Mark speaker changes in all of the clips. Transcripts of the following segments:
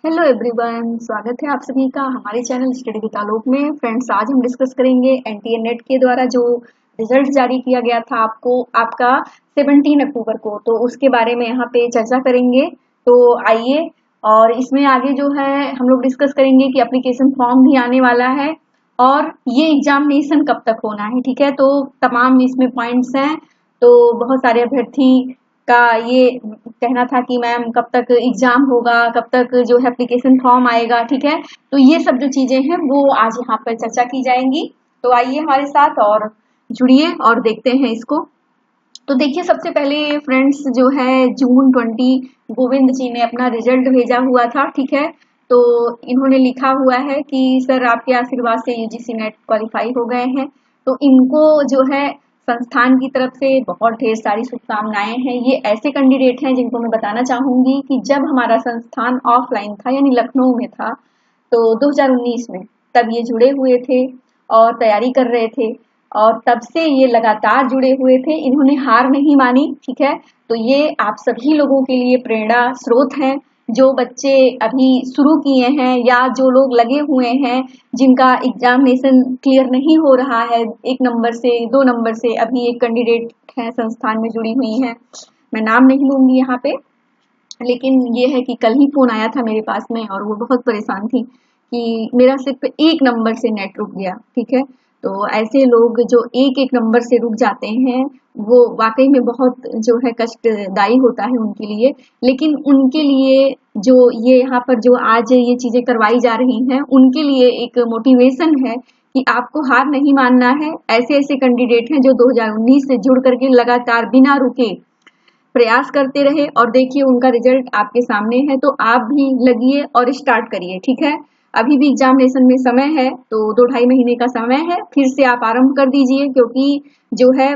Speaker 1: Hello everyone, स्वागत है आप सभी का हमारे चैनल स्टडी विद आलोक में। फ्रेंड्स, आज हम डिस्कस करेंगे एनटीए नेट के द्वारा जो रिजल्ट जारी किया गया था आपका 17 अक्टूबर को, तो उसके बारे में यहाँ पे चर्चा करेंगे। तो आइए, और इसमें आगे जो है हम लोग डिस्कस करेंगे कि एप्लीकेशन फॉर्म भी आने वाला है और ये एग्जामिनेशन कब तक होना है। ठीक है, तो तमाम इसमें पॉइंट्स हैं। तो बहुत सारे अभ्यर्थी का ये कहना था कि मैम कब तक एग्जाम होगा, कब तक जो है एप्लीकेशन फॉर्म आएगा। ठीक है, तो ये सब जो चीजें हैं वो आज यहाँ पर चर्चा की जाएंगी। तो आइए हमारे साथ और जुड़िए और देखते हैं इसको। तो देखिए, सबसे पहले फ्रेंड्स जो है जून 20 गोविंद जी ने अपना रिजल्ट भेजा हुआ था। ठीक है, तो इन्होंने लिखा हुआ है कि सर आपके आशीर्वाद से यूजीसी नेट क्वालिफाई हो गए हैं। तो इनको जो है संस्थान की तरफ से बहुत ढेर सारी शुभकामनाएं हैं। ये ऐसे कैंडिडेट हैं जिनको मैं बताना चाहूंगी कि जब हमारा संस्थान ऑफलाइन था यानी लखनऊ में था, तो 2019 में तब ये जुड़े हुए थे और तैयारी कर रहे थे, और तब से ये लगातार जुड़े हुए थे, इन्होंने हार नहीं मानी। ठीक है, तो ये आप सभी लोगों के लिए प्रेरणा स्रोत हैं। जो बच्चे अभी शुरू किए हैं या जो लोग लगे हुए हैं, जिनका एग्जामिनेशन क्लियर नहीं हो रहा है, 1 नंबर से 2 नंबर से अभी एक कैंडिडेट है संस्थान में जुड़ी हुई हैं, मैं नाम नहीं लूंगी यहाँ पे, लेकिन ये है कि कल ही फोन आया था मेरे पास में और वो बहुत परेशान थी कि मेरा सिर्फ 1 नंबर से नेट रुक गया। ठीक है, तो ऐसे लोग जो एक एक नंबर से रुक जाते हैं वो वाकई में बहुत जो है कष्टदायी होता है उनके लिए। लेकिन उनके लिए जो ये यहाँ पर जो आज ये चीजें करवाई जा रही हैं, उनके लिए एक मोटिवेशन है कि आपको हार नहीं मानना है। ऐसे ऐसे कैंडिडेट हैं जो 2019 से जुड़ करके लगातार बिना रुके प्रयास करते रहे, और देखिए उनका रिजल्ट आपके सामने है। तो आप भी लगिए और स्टार्ट करिए। ठीक है, अभी भी एग्जामिनेशन में समय है, तो 2-2.5 महीने का समय है, फिर से आप आरंभ कर दीजिए। क्योंकि जो है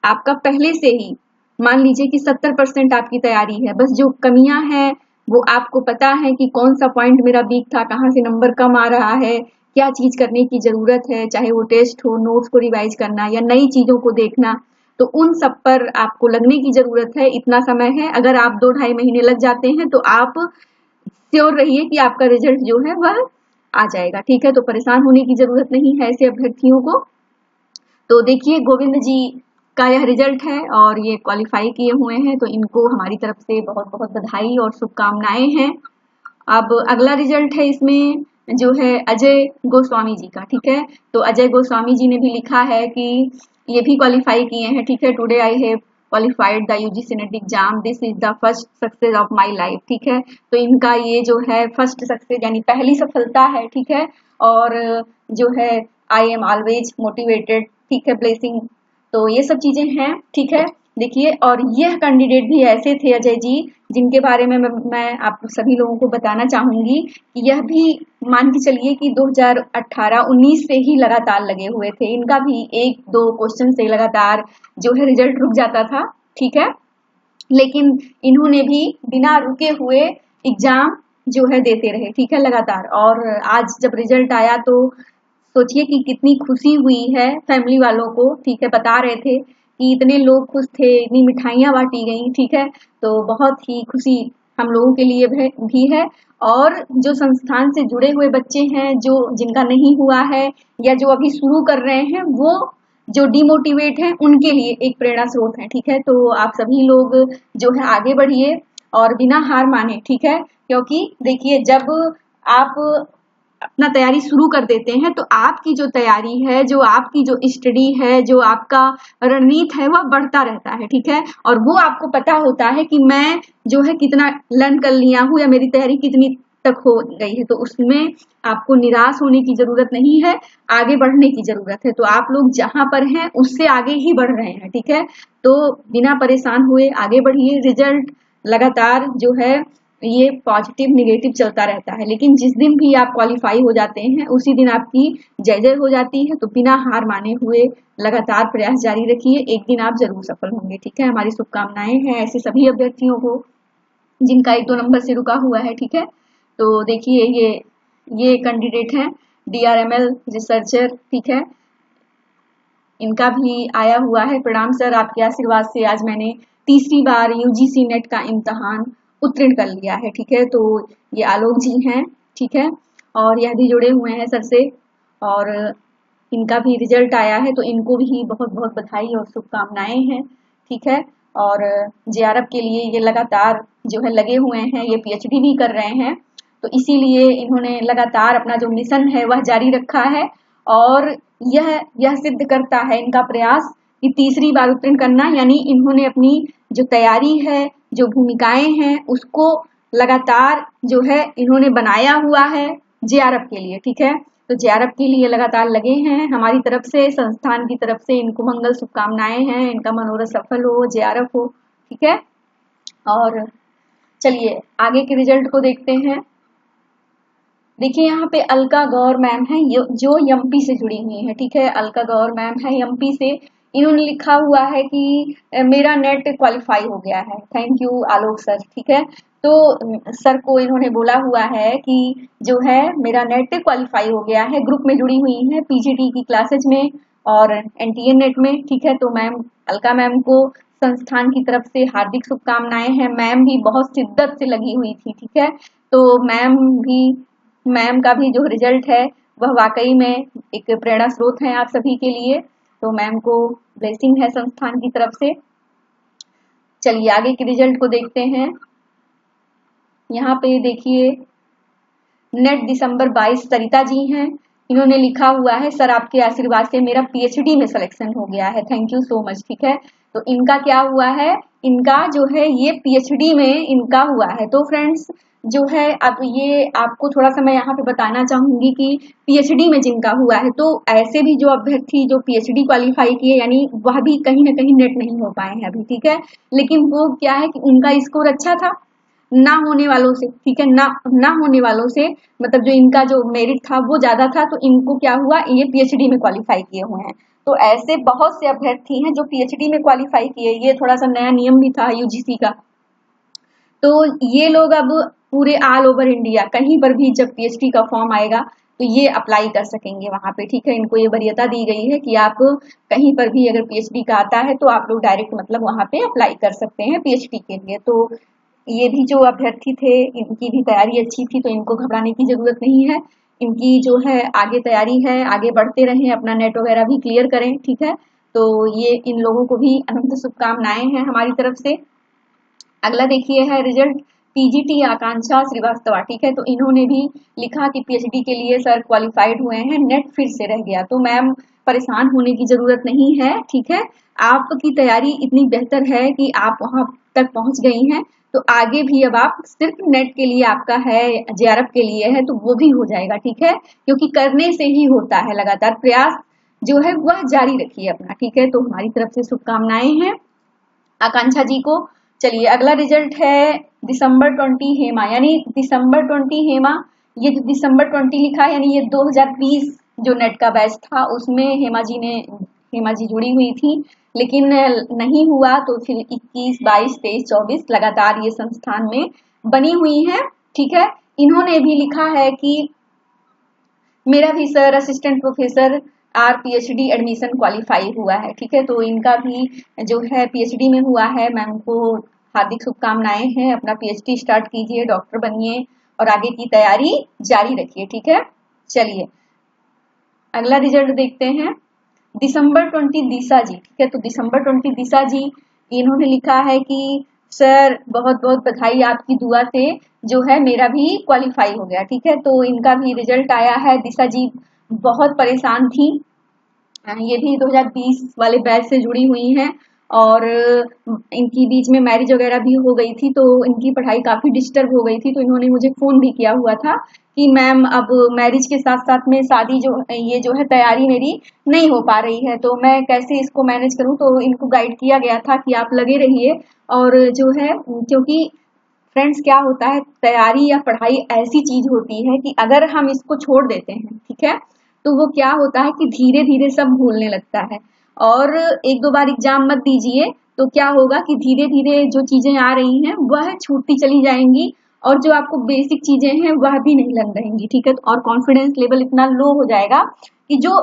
Speaker 1: आपका पहले से ही मान लीजिए कि 70% आपकी तैयारी है, बस जो कमियां हैं वो आपको पता है कि कौन सा पॉइंट मेरा वीक था, कहाँ से नंबर कम आ रहा है, क्या चीज करने की जरूरत है, चाहे वो टेस्ट हो, नोट्स को रिवाइज करना या नई चीजों को देखना। तो उन सब पर आपको लगने की जरूरत है। इतना समय है, अगर आप 2-2.5 महीने लग जाते हैं तो आप श्योर रहिए कि आपका रिजल्ट जो है वह आ जाएगा। ठीक है, तो परेशान होने की जरूरत नहीं है ऐसे अभ्यर्थियों को। तो देखिए गोविंद जी का यह रिजल्ट है और ये क्वालिफाई किए हुए हैं, तो इनको हमारी तरफ से बहुत बहुत बधाई और शुभकामनाएं हैं। अब अगला रिजल्ट है इसमें जो है अजय गोस्वामी जी का। ठीक है, तो अजय गोस्वामी जी ने भी लिखा है कि ये भी क्वालिफाई किए हैं। ठीक है, today I have qualified the UGC net exam, this is the first success of my life. ठीक है, तो इनका ये जो है फर्स्ट सक्सेस यानी पहली सफलता है। ठीक है, और जो है आई एम ऑलवेज मोटिवेटेड। ठीक है, ब्लेसिंग, तो ये सब चीजें हैं। ठीक है, देखिए, और यह कैंडिडेट भी ऐसे थे अजय जी जिनके बारे में मैं आप सभी लोगों को बताना चाहूंगी कि यह भी मान के चलिए कि 2018-19 से ही लगातार लगे हुए थे। इनका भी 1-2 क्वेश्चन से लगातार जो है रिजल्ट रुक जाता था। ठीक है, लेकिन इन्होंने भी बिना रुके हुए एग्जाम जो है देते रहे। ठीक है, लगातार, और आज जब रिजल्ट आया तो सोचिए कि कितनी खुशी हुई है फैमिली वालों को। ठीक है, बता रहे थे कि इतने लोग खुश थे, इतनी मिठाइयाँ बांटी गई। ठीक है, तो बहुत ही खुशी हम लोगों के लिए भी है। और जो संस्थान से जुड़े हुए बच्चे हैं, जो जिनका नहीं हुआ है या जो अभी शुरू कर रहे हैं, वो जो डिमोटिवेट हैं उनके लिए एक प्रेरणा स्रोत है। ठीक है, तो आप सभी लोग जो है आगे बढ़िए और बिना हार माने। ठीक है, क्योंकि देखिए जब आप अपना तैयारी शुरू कर देते हैं तो आपकी जो तैयारी है, जो आपकी जो स्टडी है, जो आपका रणनीति है, वह बढ़ता रहता है। ठीक है, और वो आपको पता होता है कि मैं जो है कितना लर्न कर लिया हूँ या मेरी तैयारी कितनी तक हो गई है। तो उसमें आपको निराश होने की जरूरत नहीं है, आगे बढ़ने की जरूरत है। तो आप लोग जहां पर हैं उससे आगे ही बढ़ रहे हैं। ठीक है, तो बिना परेशान हुए आगे बढ़िए। रिजल्ट लगातार जो है ये पॉजिटिव निगेटिव चलता रहता है, लेकिन जिस दिन भी आप क्वालिफाई हो जाते हैं उसी दिन आपकी जय जय हो जाती है। तो बिना हार माने हुए लगातार प्रयास जारी रखिए, एक दिन आप जरूर सफल होंगे। ठीक है, हमारी शुभकामनाएं हैं ऐसे सभी अभ्यर्थियों को जिनका 1-2 नंबर से रुका हुआ है। ठीक है, तो देखिए ये कैंडिडेट हैं DRML रिसर्चर। ठीक है, इनका भी आया हुआ है प्रणाम सर, आपके आशीर्वाद से आज मैंने तीसरी बार यूजीसी नेट का इम्तहान उत्तीर्ण कर लिया है। ठीक है, तो ये आलोक जी हैं, ठीक है, और यह भी जुड़े हुए हैं सर से, और इनका भी रिजल्ट आया है, तो इनको भी बहुत बहुत बधाई और शुभकामनाएं हैं, ठीक है। और जेआरएफ के लिए ये लगातार जो है लगे हुए हैं, ये पीएचडी भी कर रहे हैं, तो इसीलिए इन्होंने लगातार अपना जो मिशन है वह जारी रखा है, और यह सिद्ध करता है इनका प्रयास कि तीसरी बार उत्तीर्ण करना, यानी इन्होंने अपनी जो तैयारी है, जो भूमिकाएं हैं, उसको लगातार जो है इन्होंने बनाया हुआ है जेआरएफ के लिए, ठीक है। तो जेआरएफ के लिए लगातार लगे हैं, हमारी तरफ से, संस्थान की तरफ से इनको मंगल शुभकामनाएं हैं, इनका मनोरथ सफल हो, जेआरएफ हो, ठीक है। और चलिए आगे के रिजल्ट को देखते हैं। देखिए यहाँ पे अलका गौर मैम है जो एमपी से जुड़ी हुई है, ठीक है, अलका गौर मैम है एमपी से। इन्होंने लिखा हुआ है कि मेरा नेट क्वालिफाई हो गया है, थैंक यू आलोक सर, ठीक है। तो सर को इन्होंने बोला हुआ है कि जो है मेरा नेट क्वालिफाई हो गया है, ग्रुप में जुड़ी हुई है पीजीटी की क्लासेज में और एनटीए नेट में, ठीक है। तो मैम अलका मैम को संस्थान की तरफ से हार्दिक शुभकामनाएं हैं, मैम भी बहुत शिद्दत से लगी हुई थी, ठीक है। तो मैम का भी जो रिजल्ट है वह वाकई में एक प्रेरणा स्रोत है आप सभी के लिए, तो मैम को ब्लेसिंग है संस्थान की तरफ से। चलिए आगे के रिजल्ट को देखते हैं। यहाँ पे देखिए नेट दिसंबर 22 सरिता जी हैं, इन्होंने लिखा हुआ है सर आपके आशीर्वाद से मेरा पीएचडी में सिलेक्शन हो गया है, थैंक यू सो मच, ठीक है। तो इनका क्या हुआ है, इनका जो है ये पीएचडी में इनका हुआ है। तो फ्रेंड्स जो है अब ये आपको थोड़ा सा मैं यहाँ पे बताना चाहूंगी कि पीएचडी में जिनका हुआ है, तो ऐसे भी जो अभ्यर्थी जो पीएचडी क्वालिफाई किए, यानी वह भी कहीं ना कहीं नेट नहीं हो पाए हैं अभी, ठीक है। लेकिन वो क्या है कि उनका स्कोर अच्छा था ना होने वालों से, ठीक है, ना होने वालों से, मतलब जो इनका जो मेरिट था वो ज्यादा था, तो इनको क्या हुआ, ये पीएचडी में क्वालिफाई किए हुए हैं। तो ऐसे बहुत से अभ्यर्थी हैं जो पीएचडी में क्वालिफाई किए, ये थोड़ा सा नया नियम भी था यूजीसी का। तो ये लोग अब पूरे ऑल ओवर इंडिया कहीं पर भी जब पीएचडी का फॉर्म आएगा तो ये अप्लाई कर सकेंगे वहां पे, ठीक है। इनको ये वरीयता दी गई है कि आप कहीं पर भी अगर पीएचडी का आता है तो आप लोग डायरेक्ट मतलब वहां पे अप्लाई कर सकते हैं पीएचडी के लिए। तो ये भी जो अभ्यर्थी थे इनकी भी तैयारी अच्छी थी, तो इनको घबराने की जरूरत नहीं है, इनकी जो है आगे तैयारी है, आगे बढ़ते रहें, अपना नेट वगैरह भी क्लियर करें, ठीक है। तो ये इन लोगों को भी अनंत शुभकामनाएं हैं हमारी तरफ से। अगला देखिए है रिजल्ट पीजीटी आकांक्षा श्रीवास्तव, ठीक है। तो इन्होंने भी लिखा कि पीएचडी के लिए सर क्वालिफाइड हुए हैं, नेट फिर से रह गया। तो मैम परेशान होने की जरूरत नहीं है, ठीक है, आपकी तैयारी इतनी बेहतर है कि आप वहां तक पहुंच गई हैं, तो आगे भी अब आप सिर्फ नेट के लिए आपका है, जेआरएफ के लिए है, तो वो भी हो जाएगा, ठीक है, क्योंकि करने से ही होता है, लगातार प्रयास जो है वह जारी रखिए अपना, ठीक है। तो हमारी तरफ से शुभकामनाएं हैं आकांक्षा जी को। चलिए अगला रिजल्ट है दिसंबर 20 हेमा, यानी दिसंबर 20 हेमा, ये जो दिसंबर 20 लिखा है यानी ये 2020 जो नेट का बैच था उसमें हेमा जी जुड़ी हुई थी, लेकिन नहीं हुआ, तो फिर 21, 22, 23, 24 लगातार ये संस्थान में बनी हुई है, ठीक है। इन्होंने भी लिखा है कि मेरा भी sir assistant professor are PhD admission qualify हुआ है, ठीक है। तो इनका भी जो है पीएचडी में हुआ है, मैम को हार्दिक शुभकामनाएं हैं, अपना पीएचडी स्टार्ट कीजिए, डॉक्टर बनिए और आगे की तैयारी जारी रखिए, ठीक है। चलिए अगला रिजल्ट देखते हैं दिसंबर 20 दिशा जी, ठीक है। तो दिसंबर 20 दिशा जी, इन्होंने लिखा है कि सर बहुत बहुत बधाई, आपकी दुआ से जो है मेरा भी क्वालिफाई हो गया, ठीक है। तो इनका भी रिजल्ट आया है। दिशा जी बहुत परेशान थी, ये भी 2020 वाले बैच से जुड़ी हुई हैं और इनकी बीच में मैरिज वगैरह भी हो गई थी, तो इनकी पढ़ाई काफी डिस्टर्ब हो गई थी। तो इन्होंने मुझे फोन भी किया हुआ था कि मैम अब मैरिज के साथ साथ में शादी ये जो है तैयारी मेरी नहीं हो पा रही है, तो मैं कैसे इसको मैनेज करूं। तो इनको गाइड किया गया था कि आप लगे रहिए, और जो है क्योंकि फ्रेंड्स क्या होता है, तैयारी या पढ़ाई ऐसी चीज होती है कि अगर हम इसको छोड़ देते हैं, ठीक है, तो वो क्या होता है कि धीरे धीरे सब भूलने लगता है। और एक दो बार एग्जाम मत दीजिए तो क्या होगा कि धीरे धीरे जो चीजें आ रही हैं वह छूटती चली जाएंगी, और जो आपको बेसिक चीजें हैं वह भी नहीं लग रहेंगी, ठीक है। और कॉन्फिडेंस लेवल इतना लो हो जाएगा कि जो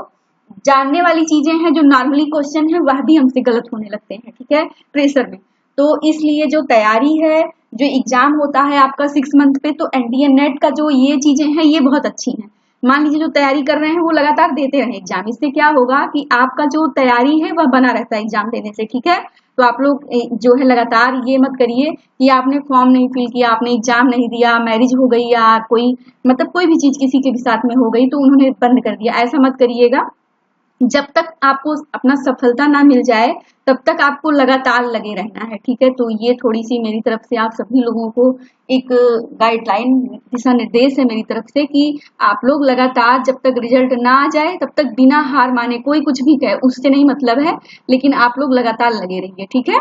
Speaker 1: जानने वाली चीजें हैं, जो नॉर्मली क्वेश्चन है, वह भी हमसे गलत होने लगते हैं, ठीक है, प्रेशर में। तो इसलिए जो तैयारी है जो एग्जाम होता है आपका 6 मंथ पे, तो एनटीए नेट का जो ये चीजें हैं ये बहुत अच्छी हैं। मान लीजिए जो तैयारी कर रहे हैं वो लगातार देते रहे एग्जाम, इससे क्या होगा कि आपका जो तैयारी है वह बना रहता है एग्जाम देने से, ठीक है। तो आप लोग जो है लगातार ये मत करिए कि आपने फॉर्म नहीं फिल किया, आपने एग्जाम नहीं दिया, मैरिज हो गई या कोई मतलब कोई भी चीज किसी के भी साथ में हो गई तो उन्होंने बंद कर दिया, ऐसा मत करिएगा। जब तक आपको अपना सफलता ना मिल जाए तब तक आपको लगातार लगे रहना है, ठीक है। तो ये थोड़ी सी मेरी तरफ से आप सभी लोगों को एक गाइडलाइन, दिशा निर्देश है मेरी तरफ से कि आप लोग लगातार जब तक रिजल्ट ना आ जाए तब तक बिना हार माने, कोई कुछ भी कहे उससे नहीं मतलब है, लेकिन आप लोग लगातार लगे रहिए, ठीक है।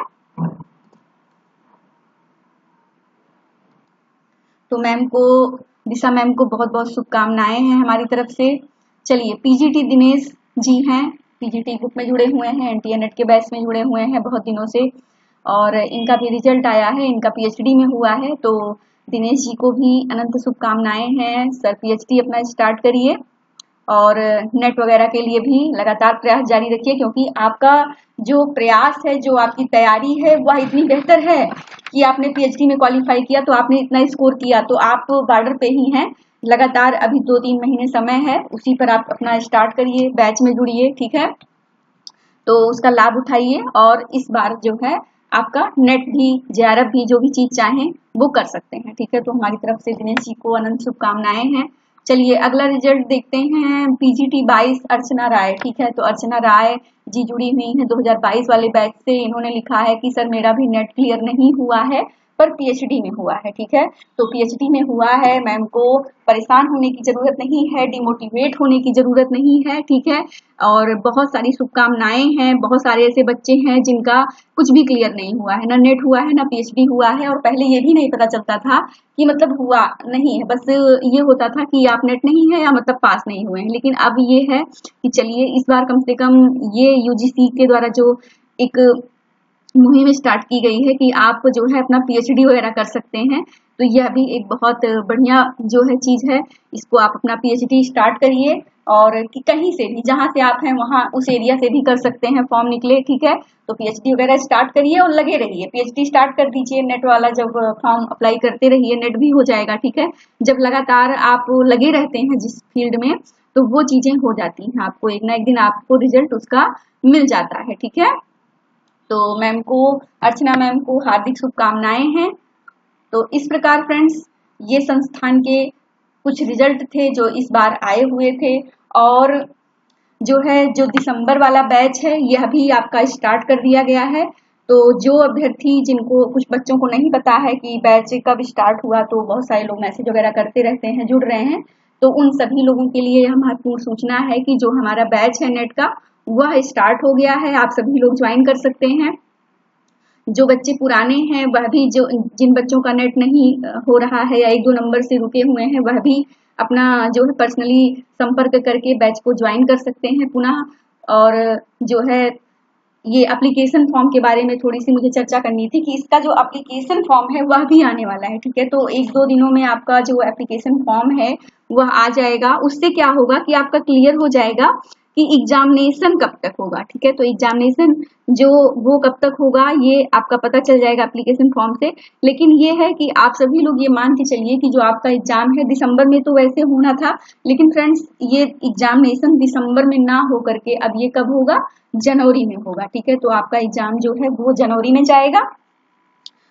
Speaker 1: तो मैम को, दिशा मैम को बहुत बहुत शुभकामनाएं हैं हमारी तरफ से। चलिए, पीजीटी दिनेश जी हैं, पीजीटी ग्रुप में जुड़े हुए हैं, एनटीए नेट के बैच में जुड़े हुए हैं बहुत दिनों से, और इनका भी रिजल्ट आया है, इनका पीएचडी में हुआ है। तो दिनेश जी को भी अनंत शुभकामनाएं हैं सर, पीएचडी अपना स्टार्ट करिए और नेट वगैरह के लिए भी लगातार प्रयास जारी रखिए, क्योंकि आपका जो प्रयास है, जो आपकी तैयारी है वह इतनी बेहतर है कि आपने पीएचडी में क्वालिफाई किया, तो आपने इतना स्कोर किया, तो आप बॉर्डर पे ही हैं। लगातार अभी 2-3 महीने समय है, उसी पर आप अपना स्टार्ट करिए, बैच में जुड़िए, ठीक है। तो उसका लाभ उठाइए और इस बार जो है आपका नेट भी, जेआरएफ भी, जो भी चीज चाहें वो कर सकते हैं, ठीक है। तो हमारी तरफ से दिनेश जी को अनंत शुभकामनाएं हैं। चलिए अगला रिजल्ट देखते हैं, पीजीटी 22 अर्चना राय, ठीक है। तो अर्चना राय जी जुड़ी हुई हैं 2022 वाले बैच से। इन्होंने लिखा है कि सर मेरा भी नेट क्लियर नहीं हुआ है पर पीएचडी में हुआ है, ठीक है। तो पीएचडी में हुआ है, मैम को परेशान होने की जरूरत नहीं है, डिमोटिवेट होने की जरूरत नहीं है, ठीक है। और बहुत सारी शुभकामनाएं हैं, बहुत सारे ऐसे बच्चे हैं जिनका कुछ भी क्लियर नहीं हुआ है, ना नेट हुआ है ना पीएचडी हुआ है, और पहले ये भी नहीं पता चलता था कि मतलब हुआ नहीं है, बस ये होता था कि आप नेट नहीं है या मतलब पास नहीं हुए हैं। लेकिन अब ये है कि चलिए इस बार कम से कम ये यूजीसी के द्वारा जो एक मुहिम स्टार्ट की गई है कि आप जो है अपना पीएचडी वगैरह कर सकते हैं, तो यह भी एक बहुत बढ़िया जो है चीज है। इसको आप अपना पीएचडी स्टार्ट करिए, और कि कहीं से भी, जहां से आप हैं वहां उस एरिया से भी कर सकते हैं, फॉर्म निकले, ठीक है। तो पीएचडी वगैरह स्टार्ट करिए और लगे रहिए, पीएचडी स्टार्ट कर दीजिए, नेट वाला जब फॉर्म अप्लाई करते रहिए, नेट भी हो जाएगा, ठीक है। जब लगातार आप लगे रहते हैं जिस फील्ड में, तो वो चीजें हो जाती हैं, आपको एक ना एक दिन आपको रिजल्ट उसका मिल जाता है, ठीक है। तो मैम को, अर्चना मैम को हार्दिक शुभकामनाएं हैं। तो इस प्रकार फ्रेंड्स, ये संस्थान के कुछ रिजल्ट थे जो इस बार आए हुए थे, और जो है जो दिसंबर वाला बैच है यह भी आपका स्टार्ट कर दिया गया है। तो जो अभ्यर्थी, जिनको कुछ बच्चों को नहीं पता है कि बैच कब स्टार्ट हुआ, तो बहुत सारे लोग मैसेज वगैरह करते रहते हैं, जुड़ रहे हैं, तो उन सभी लोगों के लिए यह महत्वपूर्ण सूचना है कि जो हमारा बैच है नेट का वह स्टार्ट हो गया है, आप सभी लोग ज्वाइन कर सकते हैं। जो बच्चे पुराने हैं वह भी, जो जिन बच्चों का नेट नहीं हो रहा है या 1-2 नंबर से रुके हुए हैं, वह भी अपना जो है पर्सनली संपर्क करके बैच को ज्वाइन कर सकते हैं पुनः। और जो है ये एप्लीकेशन फॉर्म के बारे में थोड़ी सी मुझे चर्चा करनी थी कि इसका जो एप्लीकेशन फॉर्म है वह भी आने वाला है, ठीक है। तो 1-2 दिनों में आपका जो एप्लीकेशन फॉर्म है वह आ जाएगा। उससे क्या होगा कि आपका क्लियर हो जाएगा कि एग्जामिनेशन कब तक होगा, ठीक है। तो एग्जामिनेशन जो वो कब तक होगा ये आपका पता चल जाएगा एप्लीकेशन फॉर्म से। लेकिन ये है कि आप सभी लोग ये मान के चलिए कि जो आपका एग्जाम है दिसंबर में तो वैसे होना था, लेकिन फ्रेंड्स ये एग्जामिनेशन दिसंबर में ना हो करके अब ये कब होगा, जनवरी में होगा, ठीक है। तो आपका एग्जाम जो है वो जनवरी में जाएगा,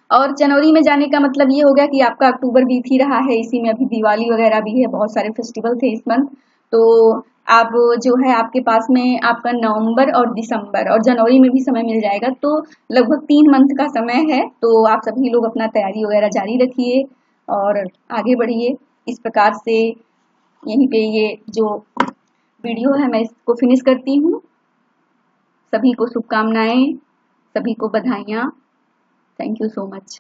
Speaker 1: और जनवरी में जाने का मतलब ये हो गया कि आपका अक्टूबर बीत ही रहा है, इसी में अभी दिवाली वगैरह भी है, बहुत सारे फेस्टिवल थे इस मंथ। तो आप जो है आपके पास में आपका नवंबर और दिसंबर और जनवरी में भी समय मिल जाएगा, तो लगभग 3 मंथ का समय है। तो आप सभी लोग अपना तैयारी वगैरह जारी रखिए और आगे बढ़िए। इस प्रकार से यहीं पे ये जो वीडियो है मैं इसको फिनिश करती हूँ। सभी को शुभकामनाएं, सभी को बधाइयाँ। Thank you so much.